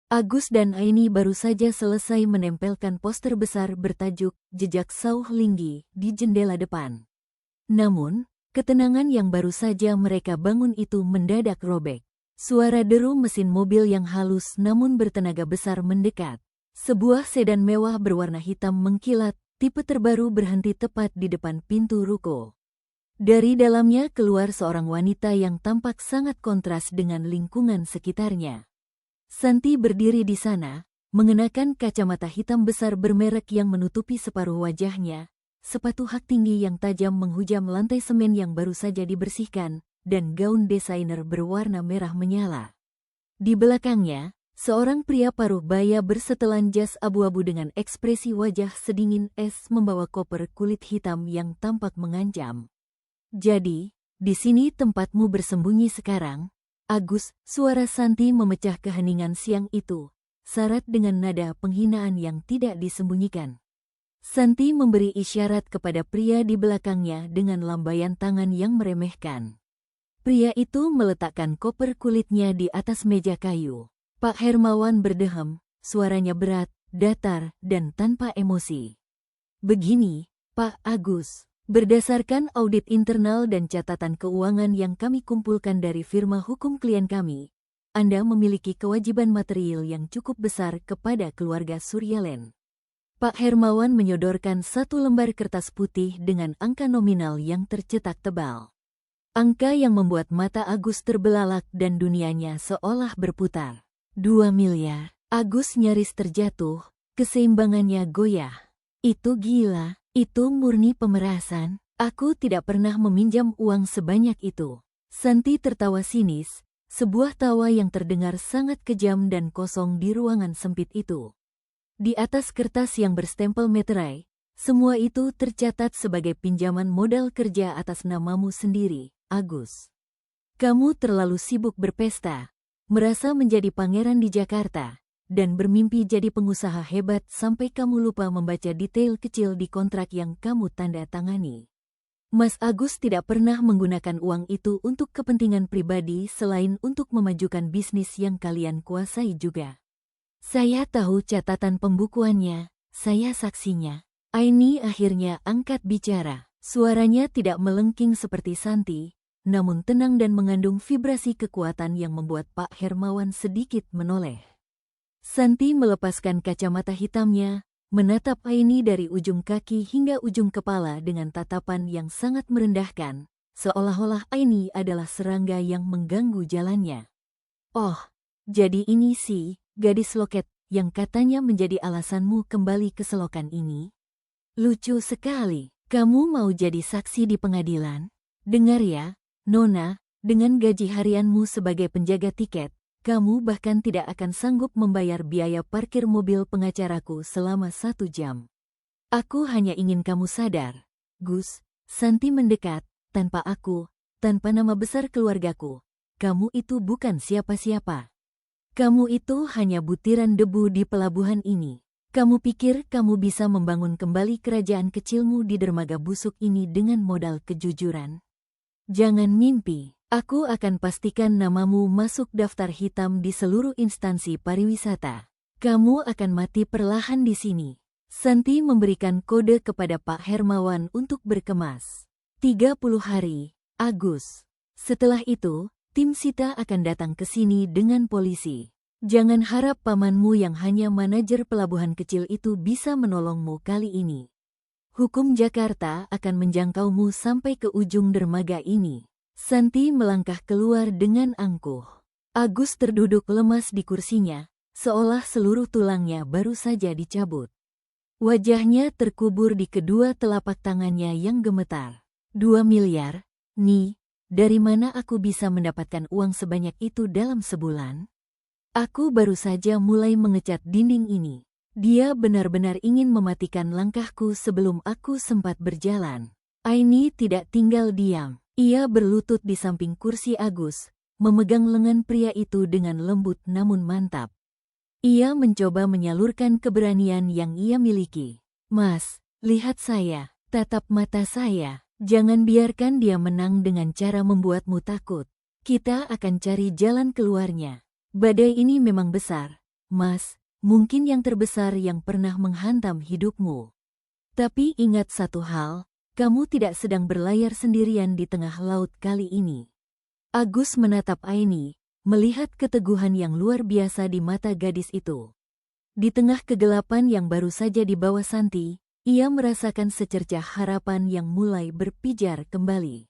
Agus dan Aini baru saja selesai menempelkan poster besar bertajuk Jejak Sauh Linggi di jendela depan. Namun, ketenangan yang baru saja mereka bangun itu mendadak robek. Suara deru mesin mobil yang halus namun bertenaga besar mendekat. Sebuah sedan mewah berwarna hitam mengkilat, tipe terbaru berhenti tepat di depan pintu ruko. Dari dalamnya keluar seorang wanita yang tampak sangat kontras dengan lingkungan sekitarnya. Santi berdiri di sana, mengenakan kacamata hitam besar bermerek yang menutupi separuh wajahnya, sepatu hak tinggi yang tajam menghujam lantai semen yang baru saja dibersihkan, dan gaun desainer berwarna merah menyala. Di belakangnya, seorang pria paruh baya bersetelan jas abu-abu dengan ekspresi wajah sedingin es membawa koper kulit hitam yang tampak mengancam. "Jadi, di sini tempatmu bersembunyi sekarang?" Agus, suara Santi memecah keheningan siang itu, syarat dengan nada penghinaan yang tidak disembunyikan. Santi memberi isyarat kepada pria di belakangnya dengan lambaian tangan yang meremehkan. Pria itu meletakkan koper kulitnya di atas meja kayu. Pak Hermawan berdehem, suaranya berat, datar, dan tanpa emosi. "Begini, Pak Agus. Berdasarkan audit internal dan catatan keuangan yang kami kumpulkan dari firma hukum klien kami, Anda memiliki kewajiban material yang cukup besar kepada keluarga Suryalen." Pak Hermawan menyodorkan satu lembar kertas putih dengan angka nominal yang tercetak tebal. Angka yang membuat mata Agus terbelalak dan dunianya seolah berputar. 2 miliar. Agus nyaris terjatuh, keseimbangannya goyah. "Itu gila. Itu murni pemerasan. Aku tidak pernah meminjam uang sebanyak itu." Santi tertawa sinis, sebuah tawa yang terdengar sangat kejam dan kosong di ruangan sempit itu. Di atas kertas yang berstempel meterai, semua itu tercatat sebagai pinjaman modal kerja atas namamu sendiri, Agus. Kamu terlalu sibuk berpesta, merasa menjadi pangeran di Jakarta, dan bermimpi jadi pengusaha hebat sampai kamu lupa membaca detail kecil di kontrak yang kamu tanda tangani. Mas Agus tidak pernah menggunakan uang itu untuk kepentingan pribadi selain untuk memajukan bisnis yang kalian kuasai juga. Saya tahu catatan pembukuannya, saya saksinya. Aini akhirnya angkat bicara. Suaranya tidak melengking seperti Santi, namun tenang dan mengandung vibrasi kekuatan yang membuat Pak Hermawan sedikit menoleh. Santi melepaskan kacamata hitamnya, menatap Aini dari ujung kaki hingga ujung kepala dengan tatapan yang sangat merendahkan, seolah-olah Aini adalah serangga yang mengganggu jalannya. "Oh, jadi ini sih, gadis loket, yang katanya menjadi alasanmu kembali ke selokan ini? Lucu sekali, kamu mau jadi saksi di pengadilan? Dengar ya, Nona, dengan gaji harianmu sebagai penjaga tiket, kamu bahkan tidak akan sanggup membayar biaya parkir mobil pengacaraku selama 1 jam. Aku hanya ingin kamu sadar, Gus." Santi mendekat, "Tanpa aku, tanpa nama besar keluargaku, kamu itu bukan siapa-siapa. Kamu itu hanya butiran debu di pelabuhan ini. Kamu pikir kamu bisa membangun kembali kerajaan kecilmu di dermaga busuk ini dengan modal kejujuran? Jangan mimpi. Aku akan pastikan namamu masuk daftar hitam di seluruh instansi pariwisata. Kamu akan mati perlahan di sini." Santi memberikan kode kepada Pak Hermawan untuk berkemas. 30 hari, Agus. Setelah itu, tim Sita akan datang ke sini dengan polisi. Jangan harap pamanmu yang hanya manajer pelabuhan kecil itu bisa menolongmu kali ini. Hukum Jakarta akan menjangkaumu sampai ke ujung dermaga ini. Santi melangkah keluar dengan angkuh. Agus terduduk lemas di kursinya, seolah seluruh tulangnya baru saja dicabut. Wajahnya terkubur di kedua telapak tangannya yang gemetar. 2 miliar? Nih, dari mana aku bisa mendapatkan uang sebanyak itu dalam sebulan? Aku baru saja mulai mengecat dinding ini. Dia benar-benar ingin mematikan langkahku sebelum aku sempat berjalan. Aini tidak tinggal diam. Ia berlutut di samping kursi Agus, memegang lengan pria itu dengan lembut namun mantap. Ia mencoba menyalurkan keberanian yang ia miliki. "Mas, lihat saya, tatap mata saya. Jangan biarkan dia menang dengan cara membuatmu takut. Kita akan cari jalan keluarnya. Badai ini memang besar, Mas, mungkin yang terbesar yang pernah menghantam hidupmu. Tapi ingat satu hal, kamu tidak sedang berlayar sendirian di tengah laut kali ini. Agus menatap Aini, melihat keteguhan yang luar biasa di mata gadis itu. Di tengah kegelapan yang baru saja dibawa Santi, ia merasakan secercah harapan yang mulai berpijar kembali.